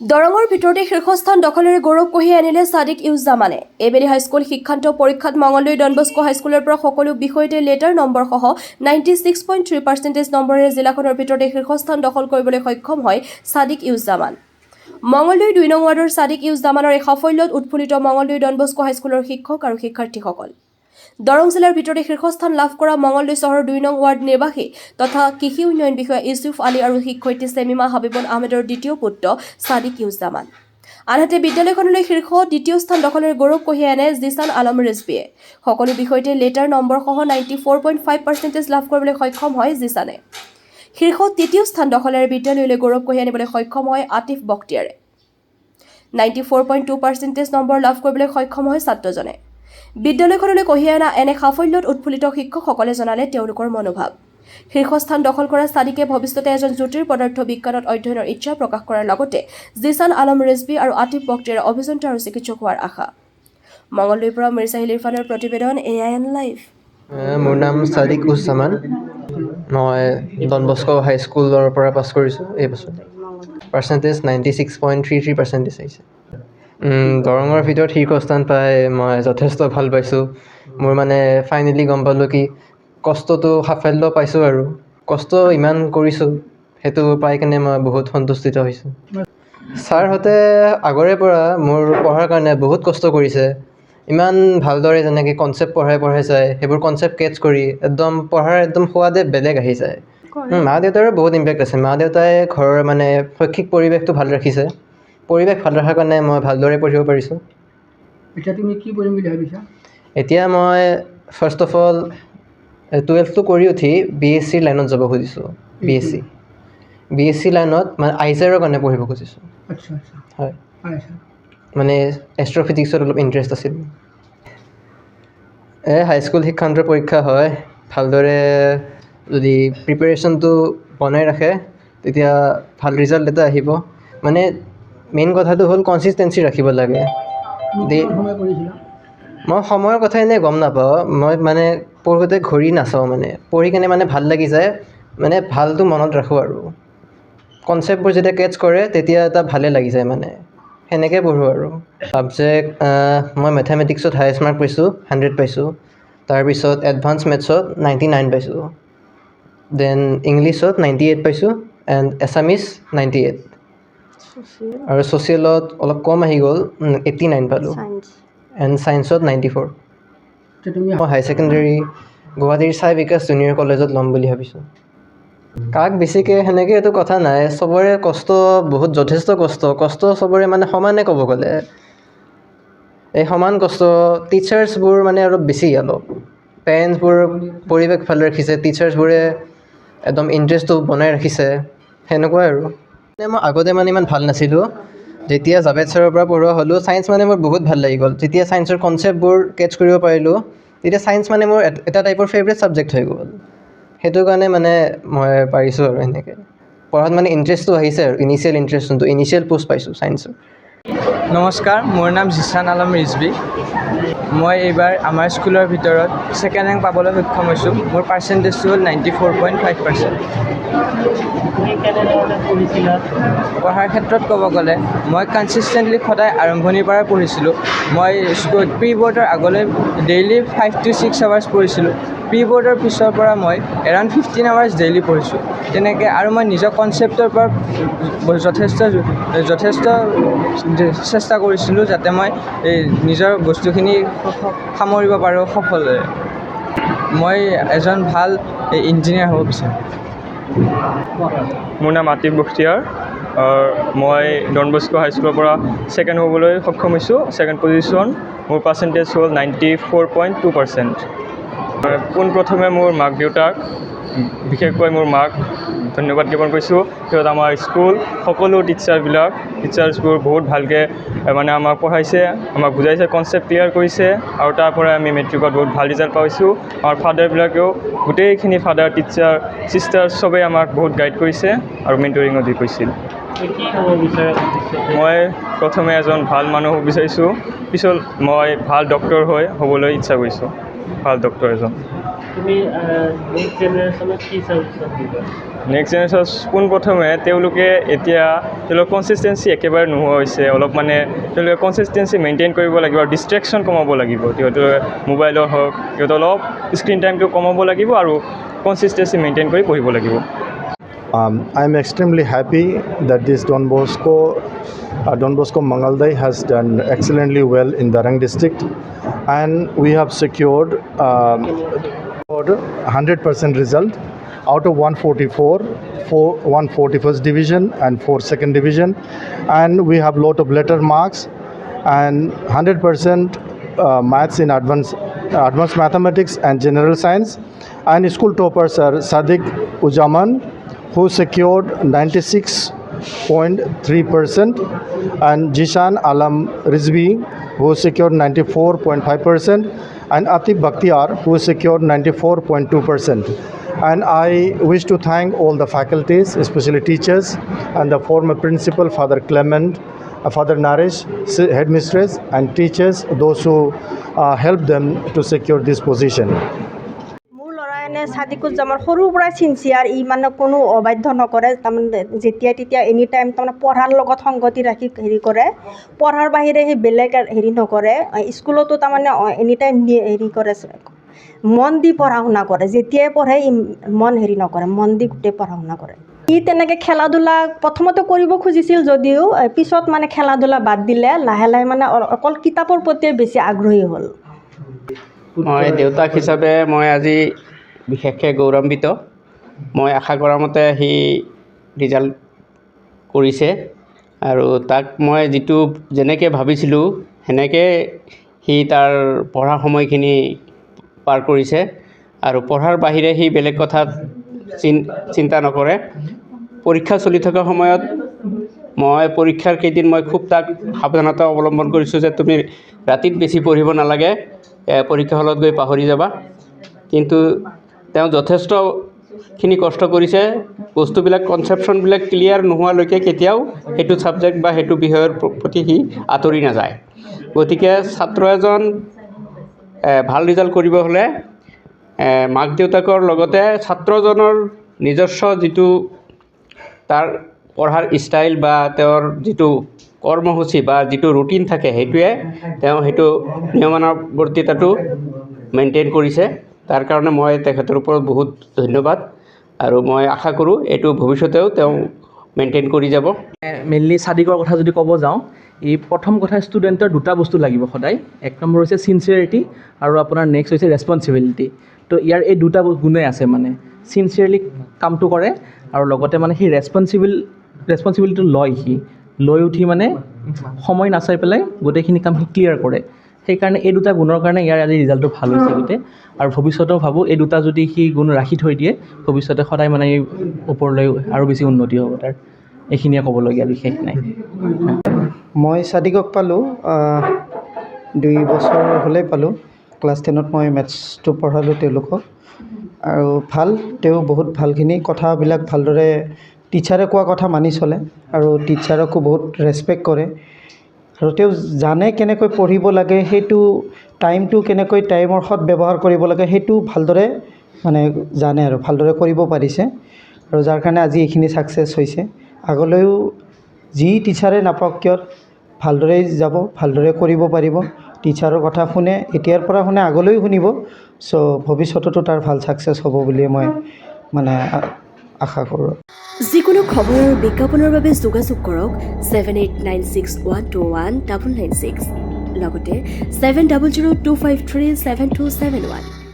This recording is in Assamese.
দৰঙৰ ভিতৰতে শীৰ্ষস্থান দখলেৰে গৌৰৱ কঢ়িয়াই আনিলে ছাদিক ইউজ্জামানে। এইবেলি হাইস্কুল শিক্ষান্ত পৰীক্ষাত মঙলদৈ ডন বস্কো হাইস্কুলৰ পৰা সকলো বিষয়তে লেটাৰ নম্বৰসহ 96.3% নম্বৰেৰে জিলাখনৰ ভিতৰতে শীৰ্ষস্থান দখল কৰিবলৈ সক্ষম হয় ছাদিক ইউজ্জামান। মঙলদৈ ২ নং ৱাৰ্ডৰ ছাদিক ইউজ্জামানৰ এই সাফল্যত উৎফুল্লিত মঙলদৈ ডন বস্কো হাইস্কুলৰ শিক্ষক আৰু শিক্ষাৰ্থীসকল। দৰং জিলাৰ ভিতৰতে শীৰ্ষস্থান লাভ কৰা মঙলদৈ চহৰৰ ২ নং ৱাৰ্ড নিবাসী তথা কৃষি উন্নয়ন বিষয়া ইউছুফ আলী আৰু শিক্ষয়িত্ৰী ছেমিমা হাবিবুল আহমেদৰ দ্বিতীয় পুত্ৰ ছাদিক ইউজ্জামান। আনহাতে বিদ্যালয়খনলৈ শীৰ্ষ দ্বিতীয় স্থান দখলেৰে গৌৰৱ কঢ়িয়াই আনে জিছান আলম ৰিজভিয়ে। সকলো বিষয়তে লেটাৰ নম্বৰসহ 94.5% লাভ কৰিবলৈ সক্ষম হয় জিছানে। শীৰ্ষ তৃতীয় স্থান দখলেৰে বিদ্যালয়লৈ গৌৰৱ কঢ়িয়াই আনিবলৈ সক্ষম হয় আতিফ বক্তিয়াৰে। 94.2% নম্বৰ লাভ কৰিবলৈ সক্ষম হয় ছাত্ৰজনে। বিদ্যালয়খনলৈ কঢ়িয়াই অনা এনে সাফল্যত উৎফুল্লিত শিক্ষকসকলে জনালে তেওঁলোকৰ মনোভাৱ। শীৰ্ষস্থান দখল কৰা ছাদিকে ভৱিষ্যতে এজন জ্যোতিৰ পদাৰ্থ বিজ্ঞানত অধ্যয়নৰ ইচ্ছা প্ৰকাশ কৰাৰ লগতে জিছান আলম ৰিজভি আৰু আতিফ বক্তিয়াৰে অভিযন্তা আৰু চিকিৎসক হোৱাৰ আশা। মঙলদৈৰ পৰা মিৰ্জাহিল ইৰফানৰ প্ৰতিবেদন AIN লাইভ। মোৰ নাম ছাদিক ইউজ্জামান। মই ডন বস্কো হাইস্কুলৰ পৰা পাছ কৰিছোঁ এই বছৰ। পাৰ্চেণ্টেজ 96.33% আহিছে। দৰঙৰ ভিতৰত শীৰ্ষস্থান পাই মই যথেষ্ট ভাল পাইছোঁ। মোৰ মানে ফাইনেলি গম পালোঁ কি কষ্টটো সাফল্য পাইছোঁ আৰু কষ্ট ইমান কৰিছোঁ সেইটো পাই কিনে মই বহুত সন্তুষ্টিত হৈছোঁ। ছাৰহঁতে আগৰে পৰা মোৰ পঢ়াৰ কাৰণে বহুত কষ্ট কৰিছে। ইমান ভালদৰে যেনেকৈ কনচেপ্ট পঢ়াই যায় সেইবোৰ কনচেপ্ট কেটচ কৰি একদম পঢ়াৰ একদম সোৱাদে বেলেগ আহি যায়। মা দেউতাৰো বহুত ইম্পেক্ট আছে। মা দেউতাই ঘৰৰ মানে শৈক্ষিক পৰিৱেশটো ভাল ৰাখিছে। পৰিৱেশ ভাল ৰখাৰ কাৰণে মই ভালদৰে পঢ়িব পাৰিছোঁ। এতিয়া তুমি কি পঢ়িম বুলি ভাবিছা? এতিয়া মই ফাৰ্ষ্ট অফ অল 12টো কৰি উঠি BSc লাইনত যাব খুজিছোঁ। BSc লাইনত মানে আইজাৰৰ কাৰণে পঢ়িব খুজিছোঁ। আচ্ছা আচ্ছা, হয়, পাইছা। মানে এষ্ট্ৰফিজিক্সত অলপ ইণ্টাৰেষ্ট আছিল। হাইস্কুল শিক্ষান্তৰ পৰীক্ষা হয়। ভালদৰে যদি প্ৰিপেৰেশ্যনটো বনাই ৰাখে তেতিয়া ভাল ৰিজাল্ট এটা আহিব। মানে মেইন কথাটো হ'ল কনচিষ্টেঞ্চি ৰাখিব লাগে। সময় কৰিছিলা? মই সময়ৰ কথা এনেই গম নাপাওঁ। মই মানে পঢ়োঁতে ঘড়ী নাচাওঁ, মানে পঢ়ি কেনে মানে ভাল লাগি যায়, মানে ভালটো মনত ৰাখোঁ আৰু কনচেপ্টবোৰ যেতিয়া কেটচ কৰে তেতিয়া এটা ভালে লাগি যায়, মানে সেনেকৈ পঢ়োঁ আৰু। ছাবজেক্ট মই মেথামেটিক্সত হায়েষ্ট মাৰ্ক পাইছোঁ, 100 পাইছোঁ। তাৰপিছত এডভান্স মেথছত 99 পাইছোঁ। দেন ইংলিছত 98 পাইছোঁ এণ্ড এছামিছ 98। আৰু ছ'চিয়েলত অলপ কম আহি গ'ল, 89 পালোঁ। এণ্ড ছায়েন্সত 94। মই হাই ছেকেণ্ডেৰী গুৱাহাটীৰ চাই বিকাশ জুনিয়ৰ কলেজত ল'ম বুলি ভাবিছোঁ। কাক বেছিকৈ সেনেকৈ এইটো কথা নাই, চবৰে কষ্ট বহুত, যথেষ্ট কষ্ট চবৰে মানে সমানে ক'ব গ'লে। এই সমান কষ্ট টিচাৰ্ছবোৰ মানে অলপ বেছি, অলপ পেৰেণ্টছবোৰ পৰিৱেশ ভাল ৰাখিছে, টিচাৰ্ছবোৰে একদম ইণ্টাৰেষ্টটো বনাই ৰাখিছে, সেনেকুৱাই আৰু। মই আগতে মানে ইমান ভাল নাছিলোঁ। যেতিয়া জাভেদ ছাৰৰ পৰা পঢ়োৱা হ'লোঁ, ছায়েন্স মানে মোৰ বহুত ভাল লাগি গ'ল। যেতিয়া ছায়েন্সৰ কনচেপ্টবোৰ কেটচ কৰিব পাৰিলোঁ তেতিয়া ছায়েন্স মানে মোৰ এটা টাইপৰ ফেভৰেট ছাবজেক্ট হৈ গ'ল। সেইটো কাৰণে মানে মই পাৰিছোঁ আৰু এনেকৈ পঢ়াত মানে ইণ্টাৰেষ্টটো আহিছে আৰু ইনিচিয়েল পোষ্ট পাইছোঁ ছায়েন্সৰ। নমস্কাৰ, মোৰ নাম জিছান আলম ৰিজভি। মই এইবাৰ আমাৰ স্কুলৰ ভিতৰত ছেকেণ্ড ৰেংক পাবলৈ সক্ষম হৈছোঁ। মোৰ পাৰ্চেণ্টেজটো হ'ল 94.5%। পঢ়াৰ ক্ষেত্ৰত ক'ব গ'লে মই কনচিষ্টেণ্টলি সদায় আৰম্ভণিৰ পৰাই পঢ়িছিলোঁ। মই প্ৰি বৰ্ডৰ আগলৈ ডেইলি 5 to 6 আৱাৰ্ছ পঢ়িছিলোঁ। প্ৰি বৰ্ডৰ পিছৰ পৰা মই এৰাউণ্ড 15 আৱাৰ্ছ ডেইলি পঢ়িছোঁ। তেনেকৈ আৰু মই নিজৰ কনচেপ্টৰ পৰা যথেষ্ট চেষ্টা কৰিছিলোঁ যাতে মই এই নিজৰ বস্তুখিনি সামৰিব পাৰোঁ সফলতাৰে। মই এজন ভাল ইঞ্জিনিয়াৰ হ'ব বিচাৰোঁ। মোৰ নাম আতিফ বক্তিয়াৰ। মই ডন বস্কো হাইস্কুলৰ পৰা ছেকেণ্ড হ'বলৈ সক্ষম হৈছোঁ, ছেকেণ্ড পজিশ্যন। মোৰ পাৰ্চেণ্টেজ হ'ল 94.2%। পোনপ্ৰথমে মোৰ মাক দেউতাক, বিশেষকৈ মোৰ মাক ধন্যবাদ জ্ঞাপন কৰিছোঁ। সিহঁত আমাৰ স্কুল সকলো টিচাৰ্ছবোৰ বহুত ভালকৈ মানে আমাক পঢ়াইছে, আমাক বুজাইছে, কনচেপ্ট ক্লিয়াৰ কৰিছে আৰু তাৰ পৰাই আমি মেট্ৰিকত বহুত ভাল ৰিজাল্ট পাইছোঁ। আমাৰ ফাদাৰবিলাকেও গোটেইখিনি ফাদাৰ, টিচাৰ, ছিষ্টাৰ চবেই আমাক বহুত গাইড কৰিছে আৰু মেণ্টৰিঙো দি কৈছিল। মই প্ৰথমে এজন ভাল মানুহ হ'ব বিচাৰিছোঁ, পিছত মই ভাল ডক্তৰ হ'বলৈ ইচ্ছা কৰিছোঁ, ভাল ডক্তৰ এজন। নেক্সট জেনেৰেশ্যন পোনপ্ৰথমে তেওঁলোকে এতিয়া তেওঁলোকৰ কনচিষ্টেঞ্চি একেবাৰে নোহোৱা হৈছে অলপ মানে তেওঁলোকে কনচিষ্টেঞ্চি মেইনটেইন কৰিব লাগিব আৰু ডিষ্ট্ৰেকশ্যন কমাব লাগিব সিহঁতৰ মোবাইলৰ হওক সিহঁতৰ অলপ স্ক্ৰীণ টাইমটো কমাব লাগিব আৰু কনচিষ্টেঞ্চি মেইনটেইন কৰি পঢ়িব লাগিব I'm extremely happy that this Don Bosco Mangaldai has done excellently well in Darang district, and we have secured 100% result out of 144 for 141st division and 4 second division, and we have lot of letter marks and 100% maths in advanced mathematics and general science, and school toppers are Sadiq Ujaman, who secured 96.3%, and Jishan Alam Rizvi, who secured 94.5%, and Atif Bakhtiar, who secured 94.2%. And I wish to thank all the faculties, especially teachers, and the former principal, Father Clement, Father Naresh, headmistress, and teachers, those who helped them to secure this position. মোৰ ল'ৰাই এনে চাদিকুজ্জামান সৰুৰ পৰাই চিনচিয়াৰ ই মানে কোনো অবাধ্য নকৰে তাৰমানে যেতিয়া তেতিয়া এনি টাইম তাৰমানে পঢ়াৰ লগত সংগতি ৰাখি হেৰি কৰে পঢ়াৰ বাহিৰে সি বেলেগ হেৰি নকৰে স্কুলতো তাৰমানে এনি টাইম হেৰি কৰে মন দি পঢ়া শুনা কৰে যেতিয়াই পঢ়ে মন হেৰি নকৰে মন দি গোটেই পঢ়া শুনা কৰে ই তেনেকৈ খেলা ধূলা প্ৰথমতে কৰিব খুজিছিল যদিও পিছত মানে খেলা ধূলা বাদ দিলে লাহে লাহে মানে অকল কিতাপৰ প্ৰতিয়ে বেছি আগ্ৰহী হ'ল মই দেউতাক হিচাপে মই আজি বিশেষকৈ গৌৰৱান্বিত মই আশা কৰা মতে সি ৰিজাল্ট কৰিছে আৰু তাক মই যিটো যেনেকৈ ভাবিছিলোঁ সেনেকৈ সি তাৰ পঢ়া সময়খিনি পাৰ কৰিছে আৰু পঢ়াৰ বাহিৰে সি বেলেগ কথাত চিন্তা নকৰে পৰীক্ষা চলি থকা সময়ত মই পৰীক্ষাৰ কেইদিন মই খুব তাক সাৱধানতা অৱলম্বন কৰিছোঁ যে তুমি ৰাতিত বেছি পঢ়িব নালাগে পৰীক্ষা হলত গৈ পাহৰি যাবা কিন্তু তেওঁ যথেষ্টখিনি কষ্ট কৰিছে বস্তুবিলাক কনচেপশ্যনবিলাক ক্লিয়াৰ নোহোৱালৈকে কেতিয়াও সেইটো ছাবজেক্ট বা সেইটো বিষয়ৰ প্ৰতি সি আঁতৰি নাযায় গতিকে ছাত্ৰ এজন ভাল ৰিজাল্ট কৰিব হ'লে মাক দেউতাকৰ লগতে ছাত্ৰজনৰ নিজস্ব যিটো তাৰ পঢ়াৰ ষ্টাইল বা তেওঁৰ যিটো কৰ্মসূচী বা যিটো ৰুটিন থাকে সেইটোৱে তেওঁ সেইটো নিয়মানুৱৰ্তিতাটো মেইনটেইন কৰিছে তাৰ কাৰণে মই তেখেতৰ ওপৰত বহুত ধন্যবাদ আৰু মই আশা কৰোঁ এইটো ভৱিষ্যতেও তেওঁ মেইনটেইন কৰি যাব মেইনলি চাদিকৰ কথা যদি ক'ব যাওঁ এই প্ৰথম কথা ষ্টুডেণ্টৰ দুটা বস্তু লাগিব সদায় এক নম্বৰ হৈছে চিনচিয়াৰিটি আৰু আপোনাৰ নেক্সট হৈছে ৰেছপনচিবিলিটি তো ইয়াৰ এই দুটা গুণেই আছে মানে চিনচিয়াৰলি কামটো কৰে আৰু লগতে মানে সেই ৰেছপনচিবিলিটিটো লয় সি লৈ উঠি মানে সময় নাচাই পেলাই গোটেইখিনি কাম সি ক্লিয়াৰ কৰে সেইকাৰণে এই দুটা গুণৰ কাৰণে ইয়াৰ আজি ৰিজাল্টটো ভাল হৈছে গোটেই আৰু ভৱিষ্যতেও ভাবোঁ এই দুটা যদি সি গুণ ৰাখি থৈ দিয়ে ভৱিষ্যতে সদায় মানে এই ওপৰলৈ আৰু বেছি উন্নতি হ'ব তাৰ এইখিনিয়ে ক'বলগীয়া বিশেষ নাই মই চাদিকক পালোঁ 2 বছৰ হ'লেই পালোঁ ক্লাছ 10ত মই মেথছটো পঢ়ালোঁ তেওঁলোকক আৰু তেওঁ বহুত ভালখিনি কথাবিলাক ভালদৰে টিচাৰে কোৱা কথা মানি চলে আৰু টিচাৰকো বহুত ৰেচপেক্ট কৰে আৰু তেওঁ জানে কেনেকৈ পঢ়িব লাগে সেইটো টাইমটো কেনেকৈ টাইমৰ সৎ ব্যৱহাৰ কৰিব লাগে সেইটো ভালদৰে মানে জানে আৰু ভালদৰে কৰিব পাৰিছে আৰু যাৰ কাৰণে আজি এইখিনি ছাকচেছ হৈছে আগলৈও যি টিচাৰে নাপাওক কিয় ভালদৰে যাব ভালদৰে কৰিব পাৰিব টিচাৰৰ কথা শুনে এতিয়াৰ পৰা শুনে আগলৈও শুনিব চ' ভৱিষ্যততো তাৰ ভাল ছাকচেছ হ'ব বুলি মই মানে আশা কৰোঁ যিকোনো খবৰ আৰু বিজ্ঞাপনৰ বাবে যোগাযোগ কৰক 7896121996 লগতে 7002537271